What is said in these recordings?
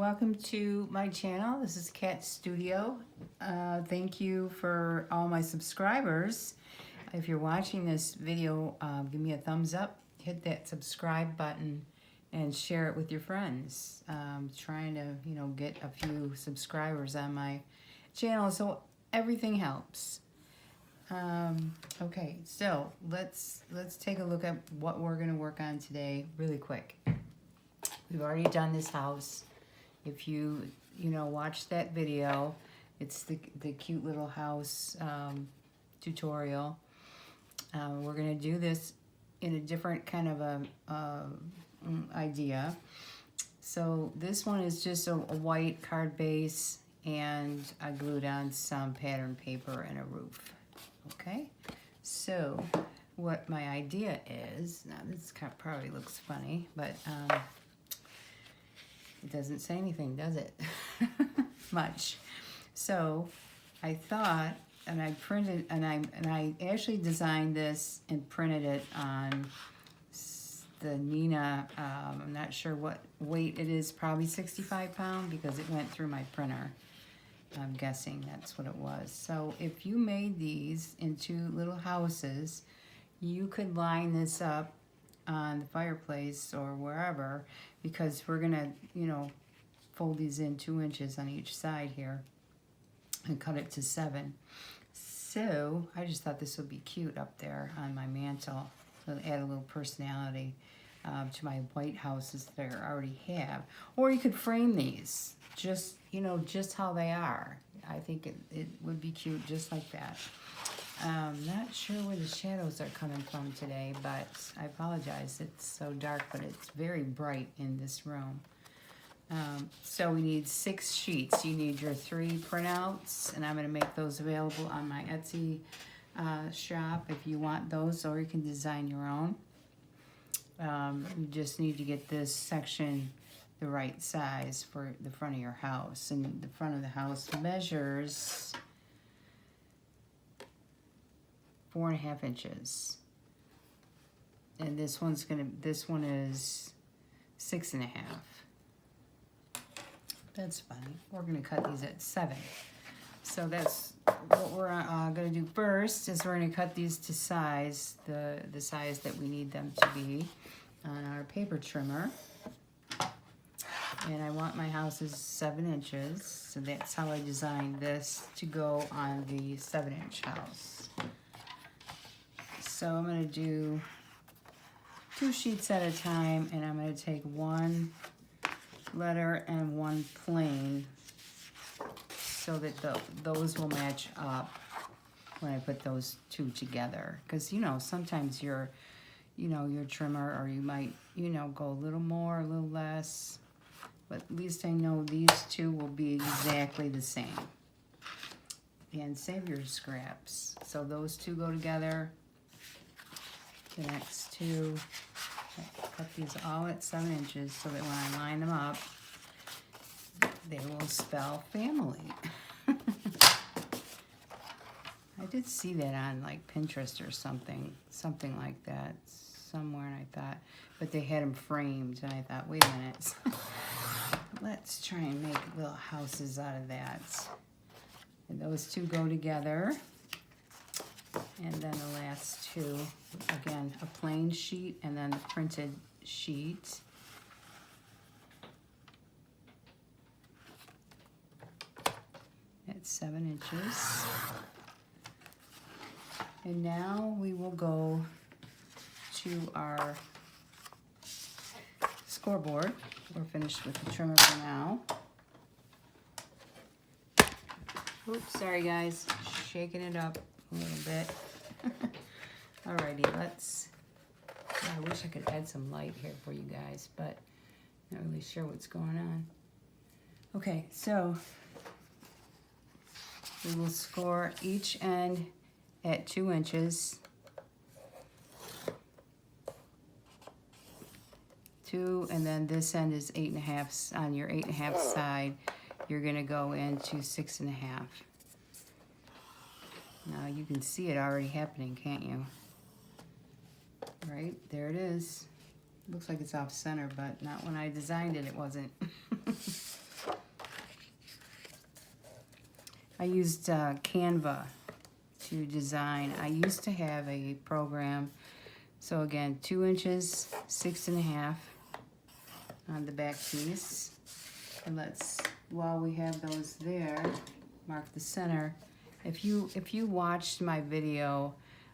Welcome to my channel. This is Cat Studio. Thank you for all my subscribers. If you're watching this video, give me a thumbs up, hit that subscribe button, and share it with your friends. Trying to, get a few subscribers on my channel, so everything helps. Okay, so let's take a look at what we're going to work on today really quick. We've already done this house. If you watch that video, it's the cute little house tutorial. We're going to do this in a different kind of a idea. So this one is just a white card base, and I glued on some pattern paper and a roof. Okay, so what my idea is, now this probably looks funny, but it doesn't say anything, does it? Much. So I thought, and I printed, and I actually designed this and printed it on the Nina, I'm not sure what weight it is, probably 65 pound, because it went through my printer. I'm guessing that's what it was. So if you made these into little houses, you could line this up on the fireplace or wherever, because we're gonna, fold these in 2 inches on each side here and cut it to 7. So I just thought this would be cute up there on my mantle. So add a little personality to my white houses that I already have. Or you could frame these just, just how they are. I think it would be cute just like that. Not sure where the shadows are coming from today, but I apologize. It's so dark, but it's very bright in this room. So we need 6 sheets. You need your 3 printouts, and I'm going to make those available on my Etsy shop if you want those, or you can design your own. You just need to get this section the right size for the front of your house, and the front of the house measures 4.5 inches, and this one is 6.5. That's fine. We're gonna cut these at 7. So that's what we're gonna do first. Is we're gonna cut these to size, the size that we need them to be on our paper trimmer. And I want my houses 7 inches, so that's how I designed this to go on the 7-inch house. So I'm going to do 2 sheets at a time, and I'm going to take 1 letter and 1 plain so that those will match up when I put those 2 together. Because, sometimes your trimmer, or you might, go a little more, a little less. But at least I know these 2 will be exactly the same. And save your scraps. So those 2 go together. The next 2, cut these all at 7 inches so that when I line them up, they will spell family. I did see that on like Pinterest or something like that somewhere, and I thought, but they had them framed, and I thought, wait a minute. Let's try and make little houses out of that. And those 2 go together. And then the last 2, again, a plain sheet and then the printed sheet. At 7 inches. And now we will go to our scoreboard. We're finished with the trimmer for now. Oops, sorry guys, shaking it up a little bit. Alrighty, I wish I could add some light here for you guys, but not really sure what's going on. Okay, so we will score each end at 2 inches. 2, and then this end is 8.5. On your 8.5 side, you're gonna go into 6.5. Now you can see it already happening, can't you? Right, there it is. Looks like it's off center, but not when I designed it, it wasn't. I used Canva to design. I used to have a program. So again, 2 inches, 6.5 on the back piece. And while we have those there, mark the center. If you watched my video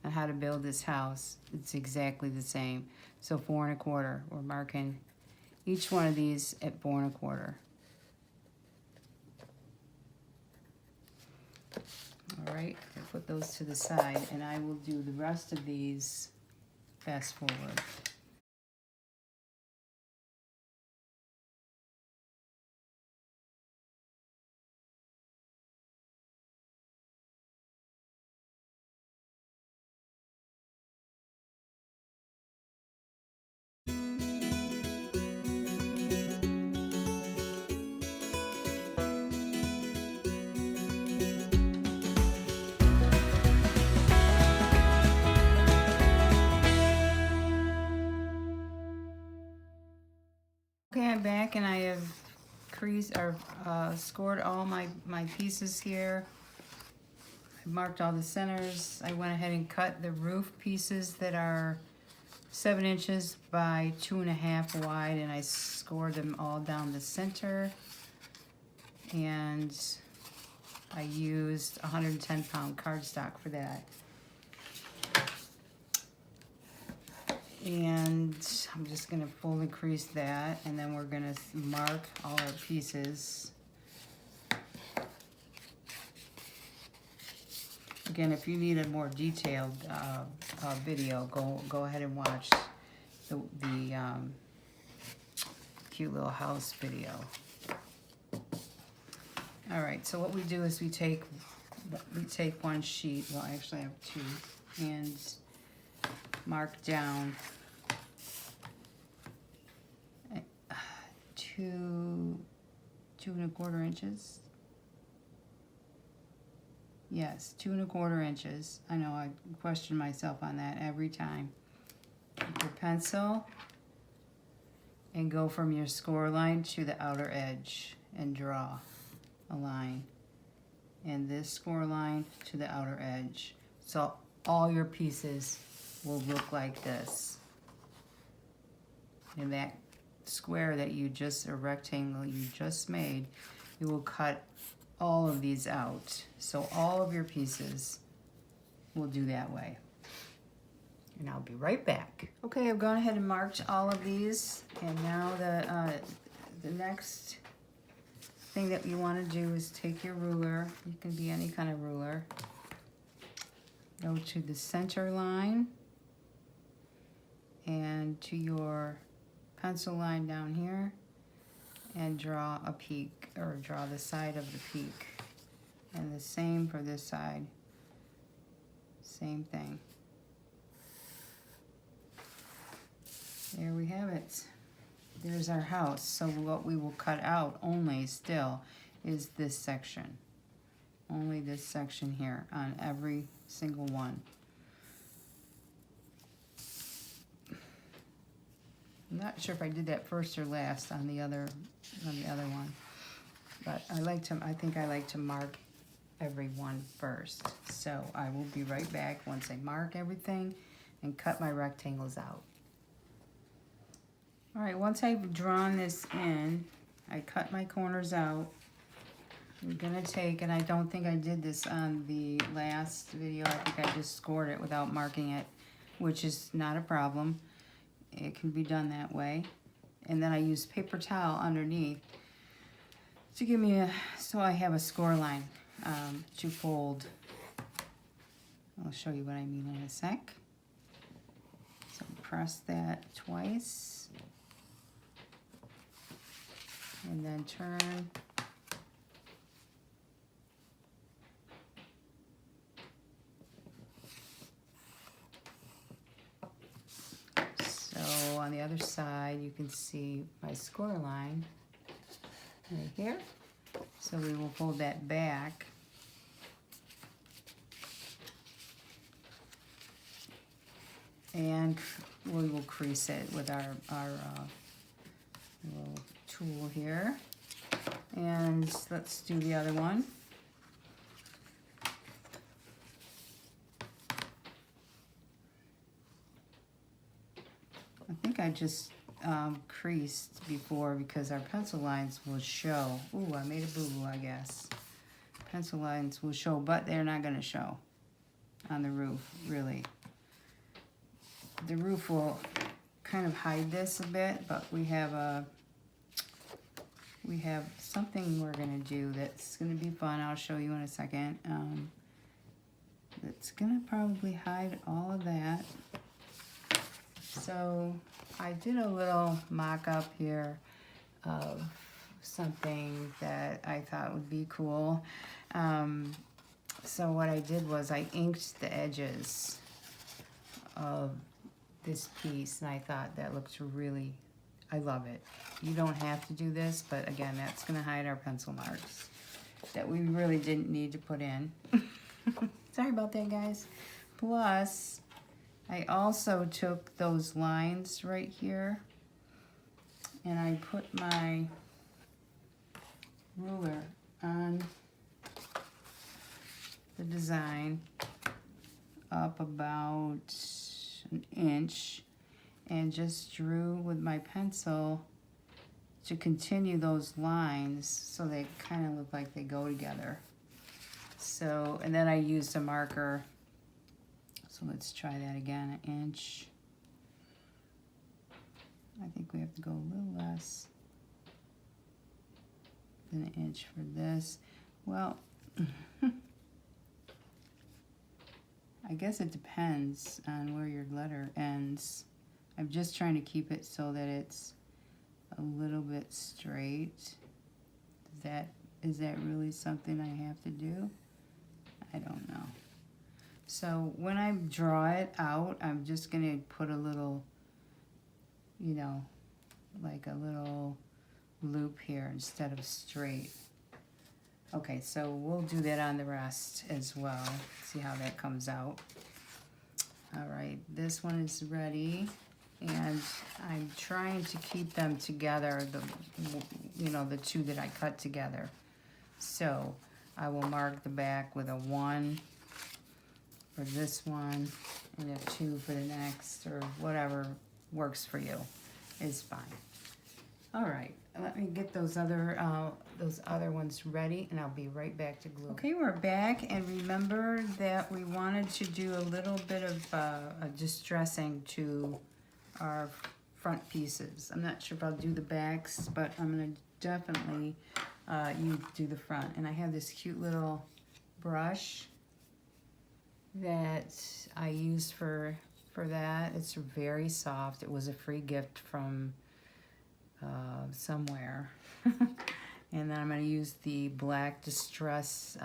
on how to build this house, it's exactly the same. So 4.25, we're marking each one of these at 4.25. All right, I'll put those to the side, and I will do the rest of these fast forward. Okay, I'm back, and I have scored all my pieces here. I marked all the centers. I went ahead and cut the roof pieces that are 7 inches by 2.5 wide, and I scored them all down the center. And I used 110-pound cardstock for that. And I'm just gonna full and crease that, and then we're gonna mark all our pieces. Again, if you need a more detailed video, go ahead and watch the cute little house video. All right, so what we do is we take one sheet. Well, I actually have two, and mark down 2.25 inches. Yes, 2.25 inches. I know I question myself on that every time. Take your pencil and go from your score line to the outer edge and draw a line. And this score line to the outer edge. So all your pieces will look like this. And that square that a rectangle you just made, you will cut all of these out. So all of your pieces will do that way. And I'll be right back. Okay, I've gone ahead and marked all of these, and now the next thing that you want to do is take your ruler. You can be any kind of ruler. Go to the center line and to your pencil line down here, and draw a peak, or draw the side of the peak. And the same for this side. Same thing. There we have it. There's our house. So what we will cut out only still is this section. Only this section here on every single one. I'm not sure if I did that first or last on the other one, but I think I like to mark every one first. So I will be right back once I mark everything and cut my rectangles out. All right, once I've drawn this in, I cut my corners out. I'm gonna take, and I don't think I did this on the last video, I think I just scored it without marking it, which is not a problem. It can be done that way. And then I use paper towel underneath to give me so I have a score line to fold. I'll show you what I mean in a sec. So press that twice. And then turn. So on the other side, you can see my score line right here. So we will fold that back. And we will crease it with our little tool here. And let's do the other one. I just creased before because our pencil lines will show. Ooh, I made a boo-boo, I guess. Pencil lines will show, but they're not going to show on the roof, really. The roof will kind of hide this a bit, but we have something we're going to do that's going to be fun. I'll show you in a second. It's going to probably hide all of that. So I did a little mock-up here of something that I thought would be cool. So what I did was I inked the edges of this piece, and I thought that looked really, I love it. You don't have to do this, but again, that's going to hide our pencil marks that we really didn't need to put in. Sorry about that, guys. Plus, I also took those lines right here and I put my ruler on the design up about an inch and just drew with my pencil to continue those lines so they kind of look like they go together. So, and then I used a marker. So let's try that again, an inch. I think we have to go a little less than an inch for this. Well, I guess it depends on where your letter ends. I'm just trying to keep it so that it's a little bit straight. Is that really something I have to do? I don't know. So when I draw it out, I'm just going to put a little, you know, like a little loop here instead of straight. Okay, so we'll do that on the rest as well. See how that comes out. All right, this one is ready, and I'm trying to keep them together, the two that I cut together. So I will mark the back with a 1 for this one and a 2 for the next, or whatever works for you is fine. All right, let me get those other ones ready, and I'll be right back to glue. Okay, we're back, and remember that we wanted to do a little bit of a distressing to our front pieces. I'm not sure if I'll do the backs, but I'm gonna definitely do the front. And I have this cute little brush that I used for that. It's very soft. It was a free gift from somewhere. And then I'm going to use the black Distress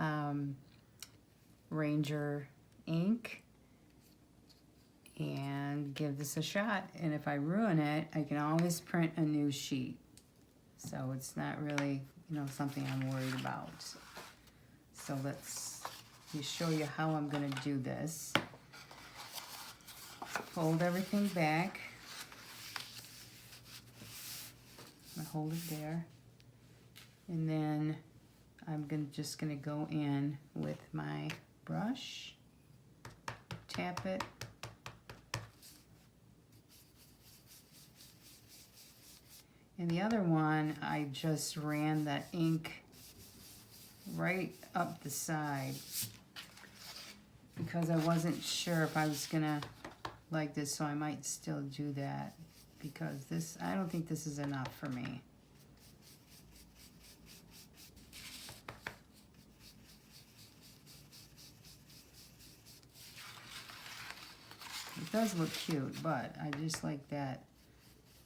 Ranger ink and give this a shot. And if I ruin it, I can always print a new sheet. So it's not really, something I'm worried about. So let's show you how I'm going to do this. Fold everything back. I hold it there, and then I'm just gonna go in with my brush, tap it, and the other one I just ran that ink right up the side because I wasn't sure if I was gonna like this, so I might still do that. Because I don't think this is enough for me. It does look cute, but I just like that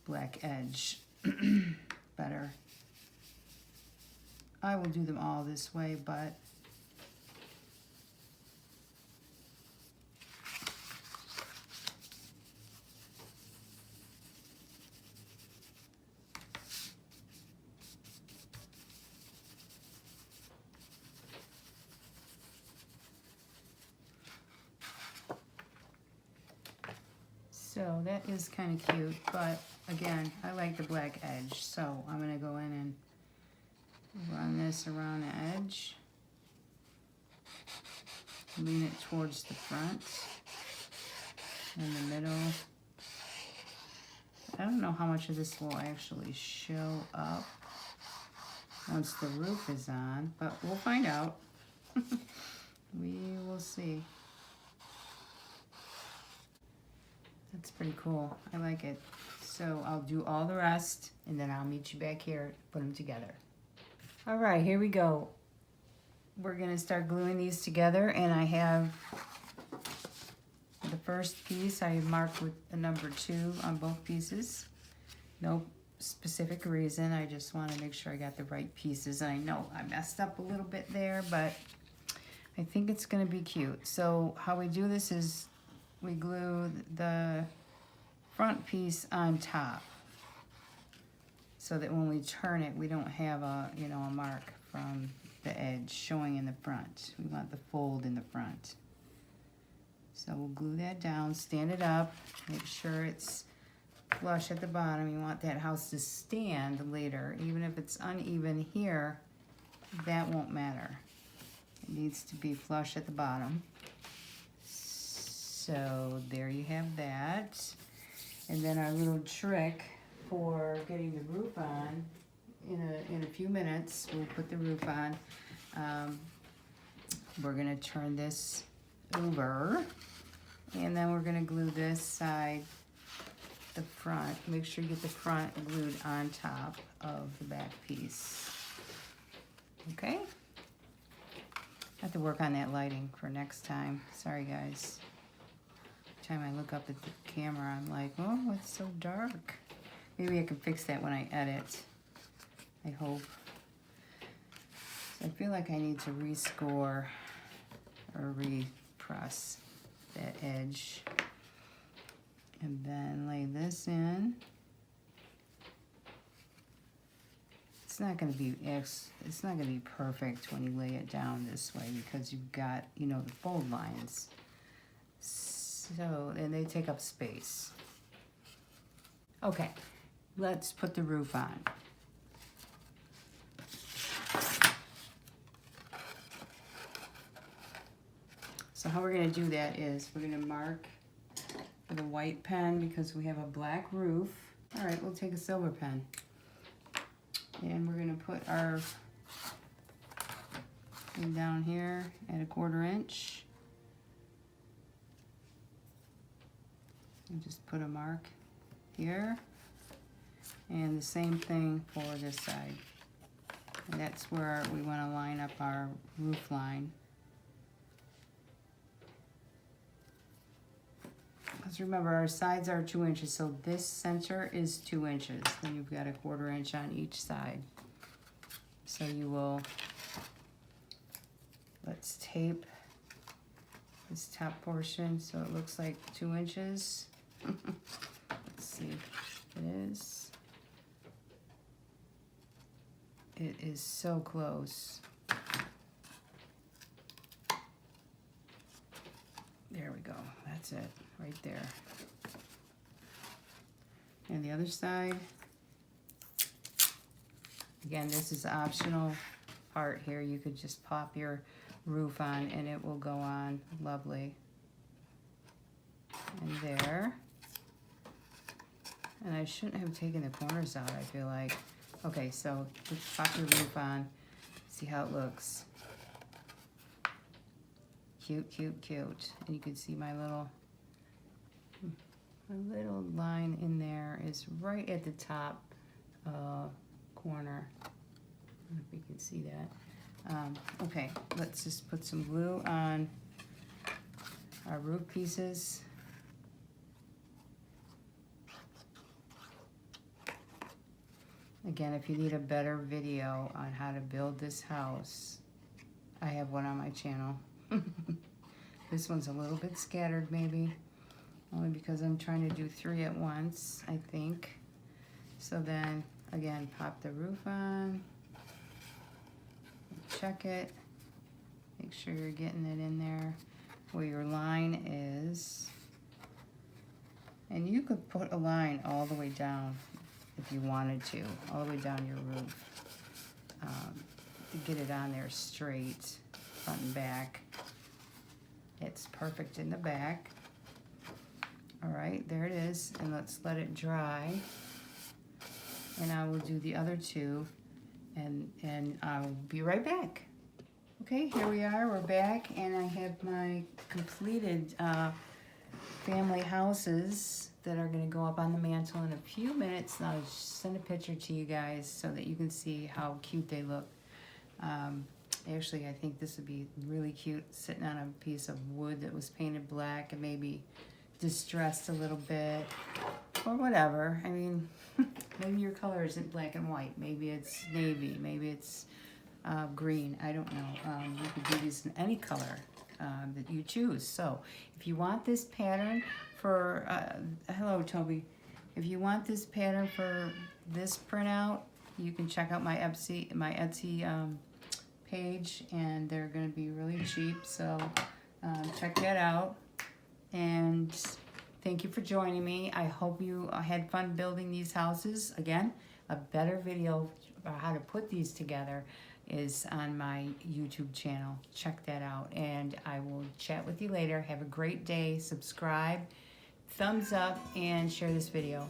black edge better. I will do them all this way, but so that is kind of cute, but again, I like the black edge, so I'm going to go in and run this around the edge, lean it towards the front, in the middle. I don't know how much of this will actually show up once the roof is on, but we'll find out. We will see. That's pretty cool. I like it. So I'll do all the rest, and then I'll meet you back here, put them together. All right, here we go. We're gonna start gluing these together, and I have the first piece I marked with a number 2 on both pieces. No specific reason, I just want to make sure I got the right pieces. I know I messed up a little bit there, but I think it's going to be cute. So how we do this is we glue the front piece on top so that when we turn it, we don't have a, you know, a mark from the edge showing in the front. We want the fold in the front. So we'll glue that down, stand it up, make sure it's flush at the bottom. You want that house to stand later. Even if it's uneven here, that won't matter. It needs to be flush at the bottom. So there you have that. And then our little trick for getting the roof on, in a few minutes, we'll put the roof on. We're gonna turn this over, and then we're gonna glue this side, the front. Make sure you get the front glued on top of the back piece. Okay? Have to work on that lighting for next time. Sorry guys. Every time I look up at the camera, I'm like, oh, it's so dark. Maybe I can fix that when I edit. I hope. So I feel like I need to rescore or repress that edge. And then lay this in. It's not going to be perfect when you lay it down this way because you've got, you know, the fold lines. So, and they take up space. Okay, let's put the roof on. So how we're going to do that is we're going to mark with a white pen because we have a black roof. All right, we'll take a silver pen. And we're going to put our thing down here at 1/4 inch. And just put a mark here. And the same thing for this side. And that's where we want to line up our roof line. Because remember, our sides are 2 inches, so this center is 2 inches. Then you've got 1/4 inch on each side. So you will, let's tape this top portion so it looks like 2 inches. Let's see if it is. It is so close. There we go, that's it, right there. And the other side, again, this is optional part here. You could just pop your roof on and it will go on lovely. And there. And I shouldn't have taken the corners out, I feel like. Okay, so just pop your roof on, see how it looks. Cute, cute, cute. And you can see my little line in there is right at the top corner. I don't know if you can see that. Okay, let's just put some glue on our roof pieces. Again, if you need a better video on how to build this house, I have one on my channel. This one's a little bit scattered maybe, only because I'm trying to do 3 at once, I think. So then, again, pop the roof on, check it, make sure you're getting it in there where your line is. And you could put a line all the way down if you wanted to, all the way down your roof, to get it on there straight, front and back. It's perfect in the back. All right, there it is. And let's let it dry. And I will do the other two, and I'll be right back. Okay, here we are, we're back, and I have my completed family houses that are gonna go up on the mantle in a few minutes. And I'll send a picture to you guys so that you can see how cute they look. Actually, I think this would be really cute sitting on a piece of wood that was painted black and maybe distressed a little bit, or whatever. I mean, maybe your color isn't black and white. Maybe it's navy, maybe it's green, I don't know. You could do these in any color that you choose. So if you want this pattern for, hello Toby, if you want this pattern for this printout, you can check out my Etsy page, and they're going to be really cheap, so check that out. And thank you for joining me. I hope you had fun building these houses. Again, a better video about how to put these together is on my YouTube channel. Check that out, and I will chat with you later. Have a great day. Subscribe, thumbs up, and share this video.